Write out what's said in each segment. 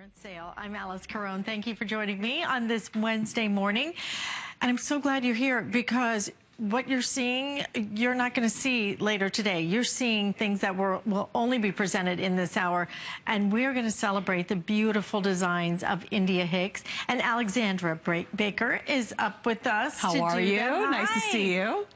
Clearance sale. I'm Alice Carone. Thank you for joining me on this Wednesday morning. And I'm so glad you're here because what you're seeing, you're not going to see later today. You're seeing things that will only be presented in this hour. And we're going to celebrate the beautiful designs of India Hicks. And Alexandra Baker is up with us. How are you? Nice to see you.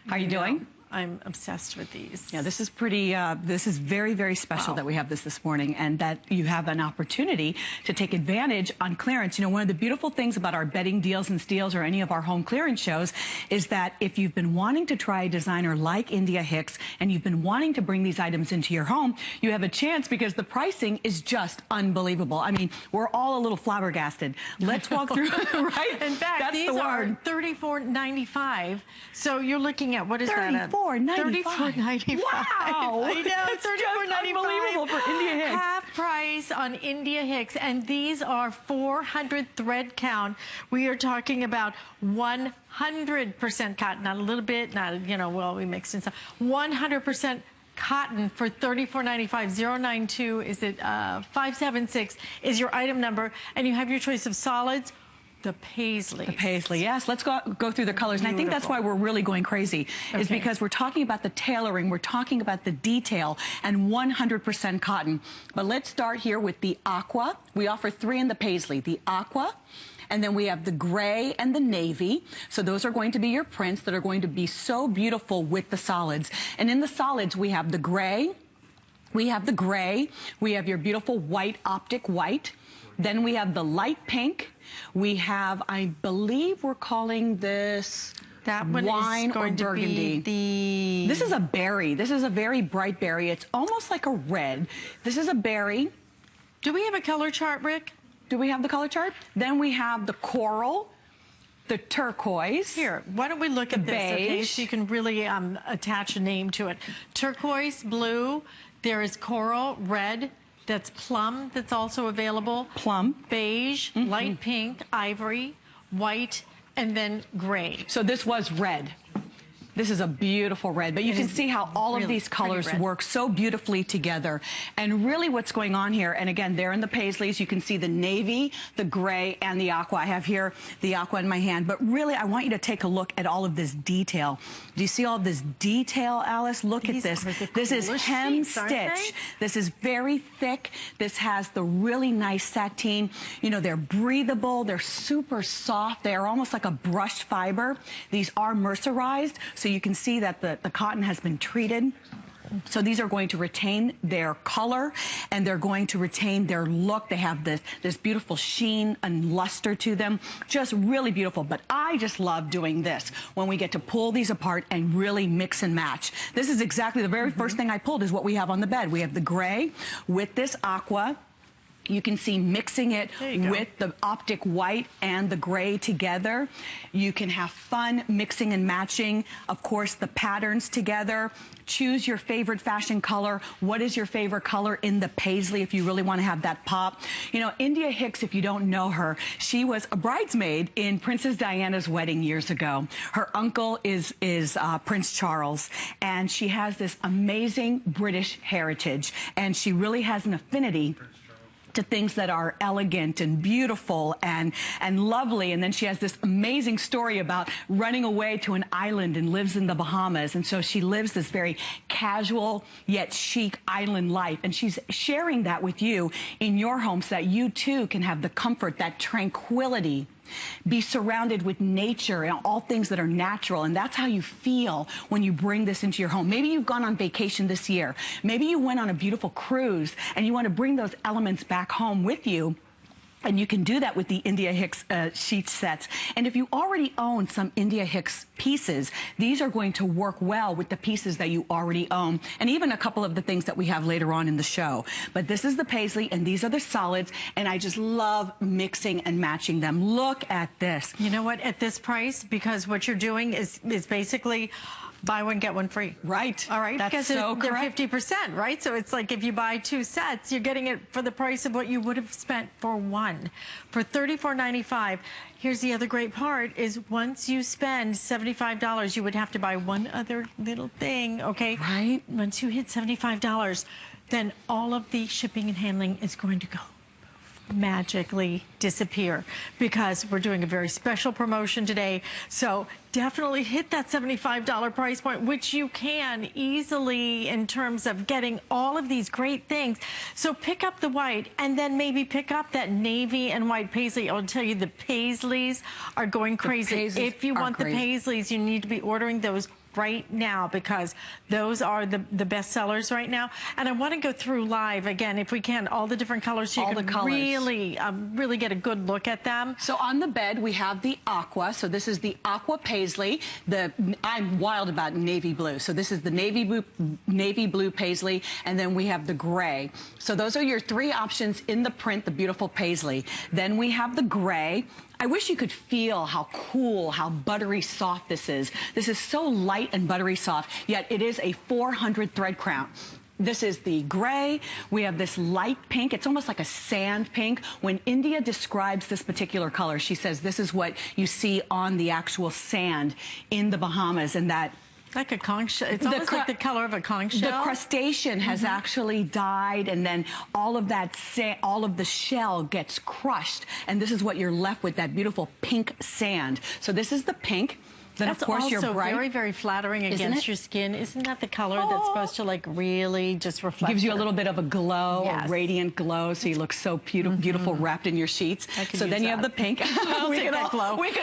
How are you doing? I'm obsessed with these. Yeah, this is pretty, this is very, very special that we have this morning, and that you have an opportunity to take advantage on clearance. You know, one of the beautiful things about our bedding deals and steals or any of our home clearance shows is that if you've been wanting to try a designer like India Hicks and you've been wanting to bring these items into your home, you have a chance because the pricing is just unbelievable. I mean, we're all a little flabbergasted. Let's walk through, right? In fact, that's these are $34.95. So you're looking at, what is that? $34.95. $34.95. Wow! I know, it's $34.95. Unbelievable for India Hicks. Half price on India Hicks, and these are 400 thread count. We are talking about 100% cotton, not a little bit, not, you know, well, we mixed in some. 100% cotton for $34.95. 092 is it 576 is your item number, and you have your choice of solids. The paisley. The paisley, yes. Let's go through the colors. Beautiful. And I think that's why we're really going crazy, is because we're talking about the tailoring, we're talking about the detail, and 100% cotton. But let's start here with the aqua. We offer 3 in the paisley. The aqua, and then we have the gray and the navy. So those are going to be your prints that are going to be so beautiful with the solids. And in the solids, we have the gray, we have your beautiful white, optic white. Then we have the light pink. We have, I believe we're calling this that one wine is going or burgundy. To be This is a berry. This is a very bright berry. It's almost like a red. This is a berry. Do we have a color chart, Rick? Do we have the color chart? Then we have the coral, the turquoise. Here, why don't we look at this, okay, so you can really attach a name to it. Turquoise, blue, there is coral, red, that's plum, that's also available. Plum. Beige, light pink, ivory, white, and then gray. So this was red. This is a beautiful red, but you can see how all of these colors work so beautifully together. And really what's going on here, and again, there in the paisleys, you can see the navy, the gray, and the aqua. I have here the aqua in my hand, but really I want you to take a look at all of this detail. Do you see all this detail, Alice? Look at this. This is Hemstitch. This is very thick. This has the really nice sateen. You know, they're breathable. They're super soft. They're almost like a brushed fiber. These are mercerized. So you can see that the cotton has been treated. So these are going to retain their color and they're going to retain their look. They have this beautiful sheen and luster to them. Just really beautiful. But I just love doing this when we get to pull these apart and really mix and match. This is exactly the very first thing I pulled is what we have on the bed. We have the gray with this aqua. You can see mixing it with the optic white and the gray together. You can have fun mixing and matching, of course, the patterns together. Choose your favorite fashion color. What is your favorite color in the paisley if you really want to have that pop? You know, India Hicks, if you don't know her, she was a bridesmaid in Princess Diana's wedding years ago. Her uncle is Prince Charles, and she has this amazing British heritage, and she really has an affinity to things that are elegant and beautiful and lovely. And then she has this amazing story about running away to an island and lives in the Bahamas. And so she lives this very casual yet chic island life. And she's sharing that with you in your home so that you too can have the comfort, that tranquility, be surrounded with nature and all things that are natural. And that's how you feel when you bring this into your home. Maybe you've gone on vacation this year. Maybe you went on a beautiful cruise and you want to bring those elements back home with you. And you can do that with the India Hicks sheet sets. And if you already own some India Hicks pieces, these are going to work well with the pieces that you already own, and even a couple of the things that we have later on in the show. But this is the paisley, and these are the solids, and I just love mixing and matching them. Look at this. You know what? At this price, because what you're doing is basically buy one, get one free. Right. All right. That's because so they're correct. 50%, right? So it's like if you buy 2 sets, you're getting it for the price of what you would have spent for one. For $34.95. Here's the other great part is once you spend $75, you would have to buy one other little thing, okay? Right. Once you hit $75, then all of the shipping and handling is going to go magically disappear, because we're doing a very special promotion today. So definitely hit that $75 price point, which you can easily in terms of getting all of these great things. So pick up the white and then maybe pick up that navy and white paisley. I'll tell you, the paisleys are going crazy. If you want the paisleys, you need to be ordering those right now, because those are the best sellers right now. And I want to go through live again, if we can, all the different colors, so you can really get a good look at them. So on the bed we have the aqua. So this is the aqua paisley. I'm wild about navy blue. So this is the navy blue paisley, and then we have the gray. So those are your three options in the print, the beautiful paisley. Then we have the gray. I wish you could feel how cool, how buttery soft this is. This is so light and buttery soft, yet it is a 400 thread count. This is the gray. We have this light pink. It's almost like a sand pink. When India describes this particular color, she says this is what you see on the actual sand in the Bahamas, and that like a conch shell. It's almost like the color of a conch shell. The crustacean has actually died, and then all of that, all of the shell gets crushed, and this is what you're left with, that beautiful pink sand. So this is the pink. Then that's of course also your bright, very, very flattering against your skin. Isn't that the color that's supposed to like really just reflect? Gives you a little bit of a glow, a radiant glow, so you look so beautiful wrapped in your sheets. So then you have the pink. we could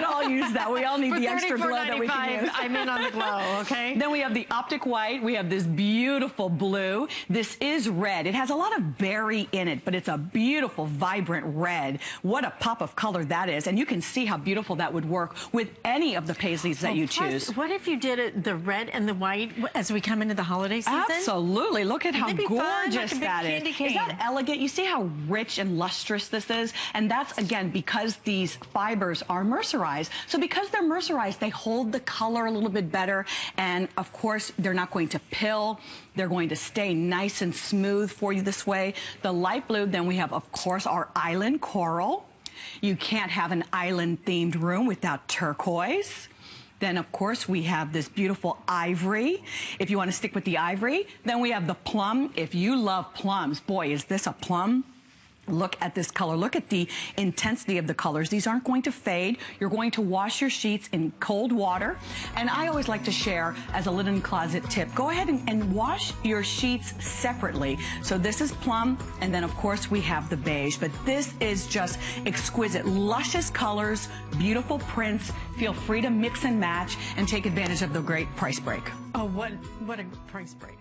all use that. We all need the extra glow that we can use. I'm in on the glow, okay? Then we have the optic white. We have this beautiful blue. This is red. It has a lot of berry in it, but it's a beautiful, vibrant red. What a pop of color that is. And you can see how beautiful that would work with any of the paisleys that you choose. What if you did it the red and the white as we come into the holiday season? Absolutely. Look at how gorgeous that is. Is that elegant? You see how rich and lustrous this is? And that's, again, because these fibers are mercerized. So because they're mercerized, they hold the color a little bit better. And, of course, they're not going to pill. They're going to stay nice and smooth for you this way. The light blue, then we have, of course, our island coral. You can't have an island-themed room without turquoise. Then, of course, we have this beautiful ivory, if you want to stick with the ivory. Then we have the plum. If you love plums, boy, is this a plum. Look at this color. Look at the intensity of the colors. These aren't going to fade. You're going to wash your sheets in cold water. And I always like to share as a linen closet tip, go ahead and wash your sheets separately. So this is plum, and then of course we have the beige. But this is just exquisite, luscious colors, beautiful prints. Feel free to mix and match and take advantage of the great price break. Oh, what a price break.